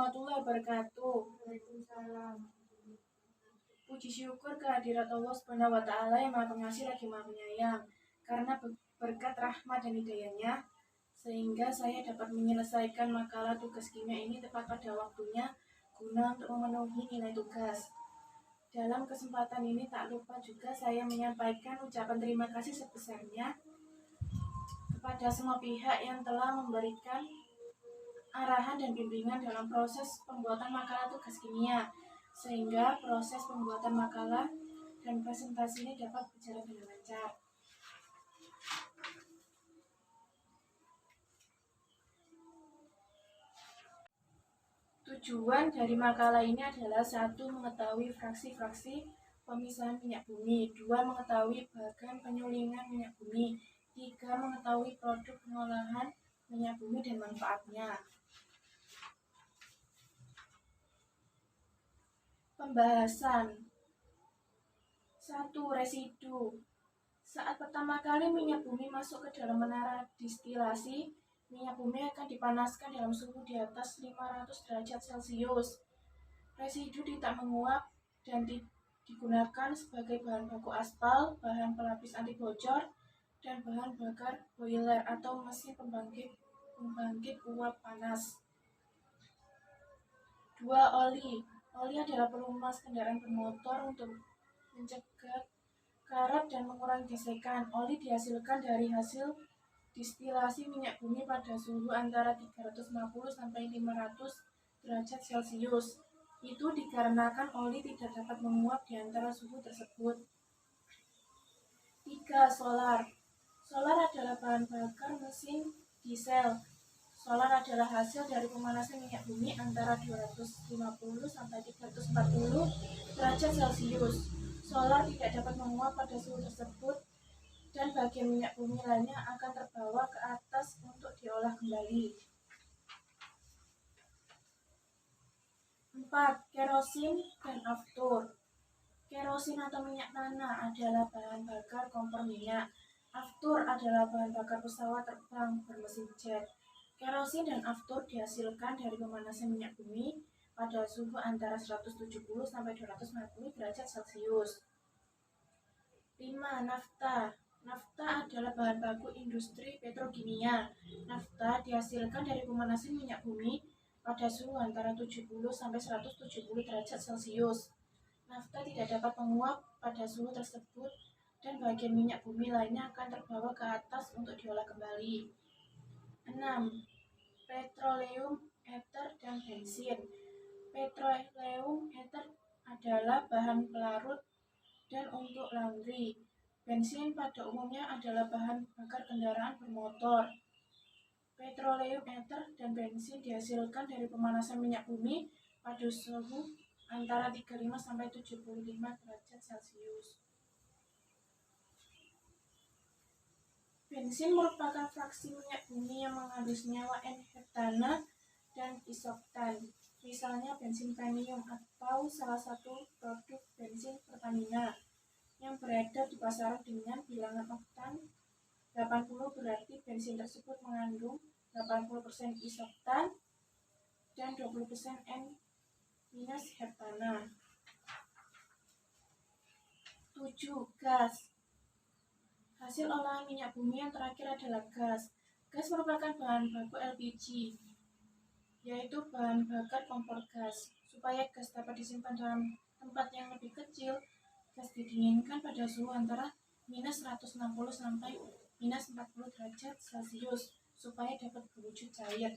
warahmatullahi wabarakatuh. Waalaikumsalam. Puji syukur kehadirat Allah Subhanahu wa Ta'ala yang Maha Pengasih lagi Maha Penyayang. Karena berkat rahmat dan hidayahnya, sehingga saya dapat menyelesaikan makalah tugas kimia ini tepat pada waktunya guna untuk memenuhi nilai tugas. Dalam kesempatan ini tak lupa juga saya menyampaikan ucapan terima kasih sebesarnya kepada semua pihak yang telah memberikan arahan dan bimbingan dalam proses pembuatan makalah tugas kimia, sehingga proses pembuatan makalah dan presentasi ini dapat berjalan dengan lancar. Tujuan dari makalah ini adalah 1. Mengetahui fraksi-fraksi pemisahan minyak bumi, 2. Mengetahui bagan penyulingan minyak bumi, 3. Mengetahui produk pengolahan minyak bumi dan manfaatnya. Pembahasan 1. Residu. Saat pertama kali minyak bumi masuk ke dalam menara distilasi, minyak bumi akan dipanaskan dalam suhu di atas 500 derajat Celcius. Residu tidak menguap dan digunakan sebagai bahan baku aspal, bahan pelapis anti bocor, dan bahan bakar boiler atau mesin pembangkit uap panas. 2. Oli. Oli adalah pelumas kendaraan bermotor untuk mencegah karat dan mengurangi gesekan. Oli dihasilkan dari hasil distilasi minyak bumi pada suhu antara 350 sampai 500 derajat Celcius. Itu dikarenakan oli tidak dapat menguap di antara suhu tersebut. 3. Solar. Solar adalah bahan bakar mesin diesel. Solar adalah hasil dari pemanasan minyak bumi antara 250 sampai 340 derajat Celcius. Solar tidak dapat menguap pada suhu tersebut dan bagian minyak bumi lainnya akan terbawa ke atas untuk diolah kembali. 4. Kerosin dan aftur. Kerosin atau minyak tanah adalah bahan bakar kompor minyak. Aftur adalah bahan bakar pesawat terbang bermesin jet. Kerosin dan aftur dihasilkan dari pemanasan minyak bumi pada suhu antara 170 sampai 240 derajat Celcius. 5. Nafta. Nafta adalah bahan baku industri petrokimia. Nafta dihasilkan dari pemanasan minyak bumi pada suhu antara 70 sampai 170 derajat Celcius. Nafta tidak dapat menguap pada suhu tersebut dan bagian minyak bumi lainnya akan terbawa ke atas untuk diolah kembali. 6. Petroleum, ether, dan bensin. Petroleum ether adalah bahan pelarut dan untuk laundry. Bensin pada umumnya adalah bahan bakar kendaraan bermotor. Petroleum ether dan bensin dihasilkan dari pemanasan minyak bumi pada suhu antara 35 sampai 75 derajat Celcius. Bensin merupakan fraksi minyak bumi yang mengandung senyawa N-heptana dan isoktan. Misalnya bensin premium atau salah satu produk bensin Pertamina yang beredar di pasaran dengan bilangan oktan 80, berarti bensin tersebut mengandung 80% isoktan dan 20% N-heptana. 7. Gas. Hasil olahan minyak bumi yang terakhir adalah gas. Gas merupakan bahan baku LPG, yaitu bahan bakar kompor gas. Supaya gas dapat disimpan dalam tempat yang lebih kecil, gas didinginkan pada suhu antara minus 160 sampai minus 40 derajat Celcius supaya dapat berwujud cair.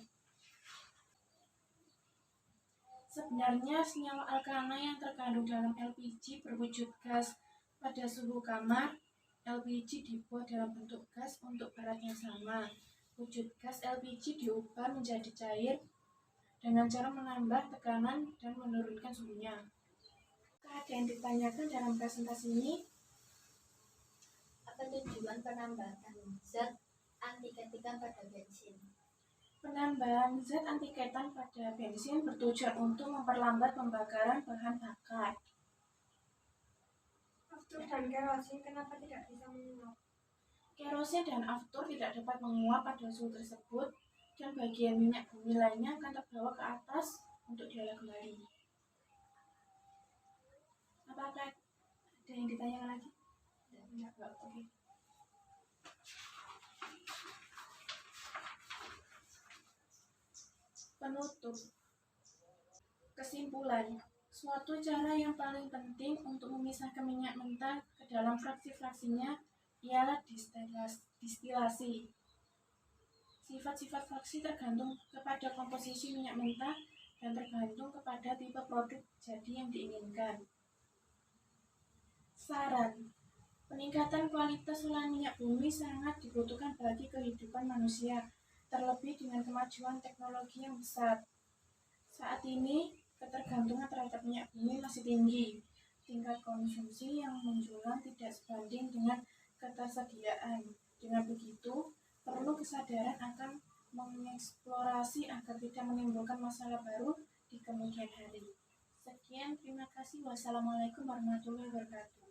Sebenarnya senyawa alkana yang terkandung dalam LPG berwujud gas. Pada suhu kamar, LPG dibuat dalam bentuk gas untuk berat yang sama. Wujud gas LPG diubah menjadi cair dengan cara menambah tekanan dan menurunkan suhunya. Ada yang ditanyakan dalam presentasi ini. Apa tujuan penambahan zat antiketan pada bensin? Penambahan zat antiketan pada bensin bertujuan untuk memperlambat pembakaran bahan bakar. Aftur dan kerosin kenapa tidak bisa menguap? Kerosin dan aftur tidak dapat menguap pada suhu tersebut dan bagian minyak bumi lainnya akan terbawa ke atas untuk diolah kembali. Apakah ada yang ditanyakan lagi? Enggak. Oke. Penutup. Kesimpulan, suatu cara yang paling penting untuk memisahkan minyak mentah ke dalam fraksi-fraksinya ialah distilasi. Sifat-sifat fraksi tergantung kepada komposisi minyak mentah dan tergantung kepada tipe produk jadi yang diinginkan. Saran, peningkatan kualitas olahan minyak bumi sangat dibutuhkan bagi kehidupan manusia, terlebih dengan kemajuan teknologi yang besar. Saat ini, ketergantungan terhadap minyak bumi masih tinggi. Tingkat konsumsi yang menjulang tidak sebanding dengan ketersediaan. Dengan begitu, perlu kesadaran akan mengeksplorasi agar tidak menimbulkan masalah baru di kemudian hari. Sekian, terima kasih. Wassalamualaikum warahmatullahi wabarakatuh.